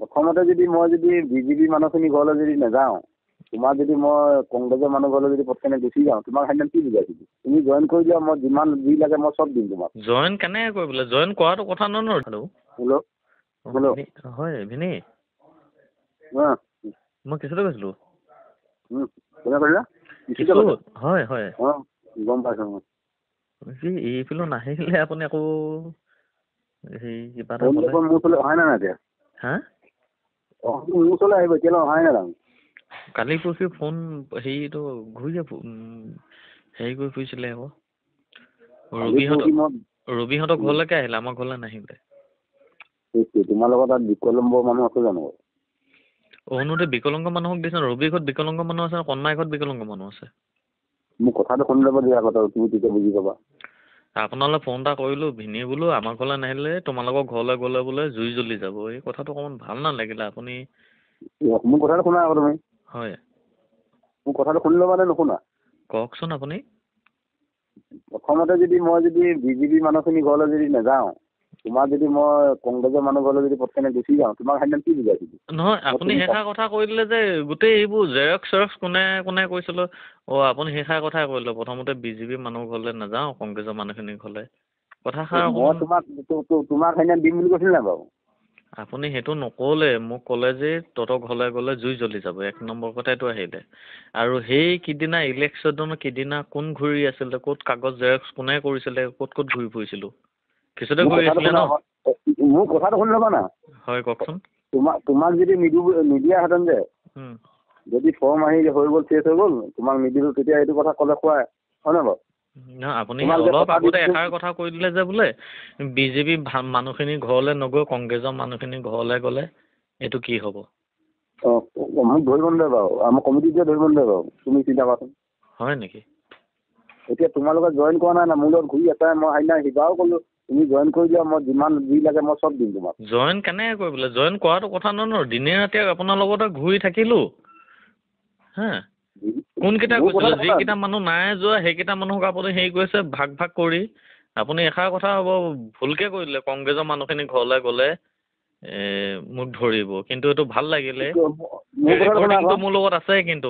প্ৰথমতে যদি মই বিজেপি মানুহখিনি ঘৰলৈ যদি নাযাওঁ, তোমাৰ যদি মই কংগ্ৰেছৰ মানুহ ঘৰলৈ যদি পটকেনে গুচি যাওঁ, তোমাক সেইদিনা কি বুজাইছিলো? তুমি জইন কৰি দিয়া, মই যিমান যি লাগে মই চব দিম তোমাক। জইন কেনেকৈ কৰিবলৈ? জইন কৰাটো কথা নহয় ন। হেল্ল' হেল্ল' হয় ভিনি, মই কেছতে কৈছিলোঁ। কোনে কৰিলা? হয় হয়, গম পাইছোঁ। এইফালে নাহিলে আপুনি আকৌ হেৰি কিবা এটা মোৰ ওচৰলৈ অহাই নাই এতিয়া। হা? মোৰ ওচৰলৈ আহিব, এতিয়ালৈ অহাই নাই তাৰমানে। কালি পৰহি ফোন হেৰিটো ঘূৰি যাব হেৰি কৰি ফুৰিছিলে আকৌ। ৰবিহঁতৰ ঘৰলৈকে আহিলে, আমাৰ ঘৰলৈ নাহিলে। তোমাৰ লগত তাত বিকলম্বৰ মানুহ আছে জানো? অৰুণোদয় বিকলাংগ মানুহক দিছে। ৰবি ঘৰত বিকলাংগ মানুহ আছে, কণমাই ঘৰত বিকলাংগ মানুহ আছে। মোক কথাটো শুনি ল'ব দিয়া আগতে, তুমি তেতিয়া বুজি পাবা। আপোনালৈ ফোন এটা কৰিলোঁ, ভিনি বোলো আমাৰ ঘৰলৈ নাহিলে, তোমালোকৰ ঘৰলৈ গ'লে বোলে জুই জ্বলি যাব। এই কথাটো অকণমান ভাল নালাগিলে। আপুনি মোৰ কথাটো শুনা আকৌ তুমি। হয়, মোৰ কথাটো শুনি ল'বা নে নুশুনা? কওকচোন আপুনি। প্ৰথমতে মই বিজেপি মানুহখিনি ঘৰলৈ যদি নাযাওঁ, তোমাৰ যদি মই কংগ্ৰেছৰ মানুহ ঘৰলৈ যদি পটকেনে গুচি যাওঁ, তোমাক সেইদিনা কি বুজাইছিলো? নহয়, আপুনি সেইষাৰ কথা কৈ দিলে যে গোটেই এইবোৰ জেৰক্স কোনে কৈছিলোঁ। আপুনি সেইষাৰ কথাই কৰিলে। প্ৰথমতে বিজেপি মানুহ ঘৰলৈ নাযাওঁ, কংগ্ৰেছৰ মানুহখিনিৰ ঘৰলৈ। কথাষাৰ মই তোমাক সেইদিনা দিম বুলি কৈছিল নাই বাৰু? আপুনি সেইটো নক'লে, মোক ক'লে যে তহঁতৰ ঘৰলৈ গ'লে জুই জ্বলি যাব। এক নম্বৰ কথাইটো আহিলে। আৰু সেই সিদিনা ইলেকশ্যনৰ সিদিনা কোন ঘূৰি আছিলে, ক'ত কাগজ জেৰক্স কোনে কৰিছিলে, ক'ত ঘূৰি ফুৰিছিলোঁ? কিছুতে ঘূৰি আছিলে ন? মোৰ কথাটো শুনি ল'বা না। হয়, কওকচোন। তোমাক যদি নিদিয়াহেঁতেন যে, যদি ফৰ্ম আহি হৈ গ'ল, চেছ হৈ গ'ল, তোমাক নিদিলোঁ, তেতিয়া এইটো কথা ক'লে খুৱাই, হয় নহয় বাৰু? নহয়, আপুনি অলপ আগতে এষাৰ কথা কৈ দিলে যে বোলে বিজেপি মানুহখিনি ঘৰলৈ নগৈ কংগ্ৰেছৰ মানুহখিনি ঘৰলৈ গ'লে এইটো কি হ'ব? মোক ধৰিব নিদিয়ে বাৰু, আমাৰ কমিটিতে ধৰিব নিদিয়ে বাৰু, তুমি চিন্তা কৰাচোন। হয় নেকি? এতিয়া তোমালোকে জইন কৰা নাই না, মোৰ লগত ঘূৰি আছে। মই সেইদিনা সিবাৰো ক'লো, তুমি জইন কৰি দিয়া, মই যিমান যি লাগে মই চব দিম তোমাক। জইন কেনেকৈ কৰিবলৈ? জইন কৰাটো কথা নহয় ন। দিনে ৰাতিয়ে আপোনাৰ লগতে ঘূৰি থাকিলোঁ। হা, কোনকেইটা গৈছিলে? যিকেইটা মানুহ নাই যোৱা সেইকেইটা মানুহক আপুনি হেৰি কৰিছে, ভাগ কৰি। আপুনি এষাৰ কথা হ'ব ভুলকৈ কৈ দিলে, কংগ্ৰেছৰ মানুহখিনি ঘৰলৈ গ'লে মোক ধৰিব। কিন্তু এইটো ভাল লাগিলে। ৰেকৰ্ডিংটো মোৰ লগত আছে কিন্তু।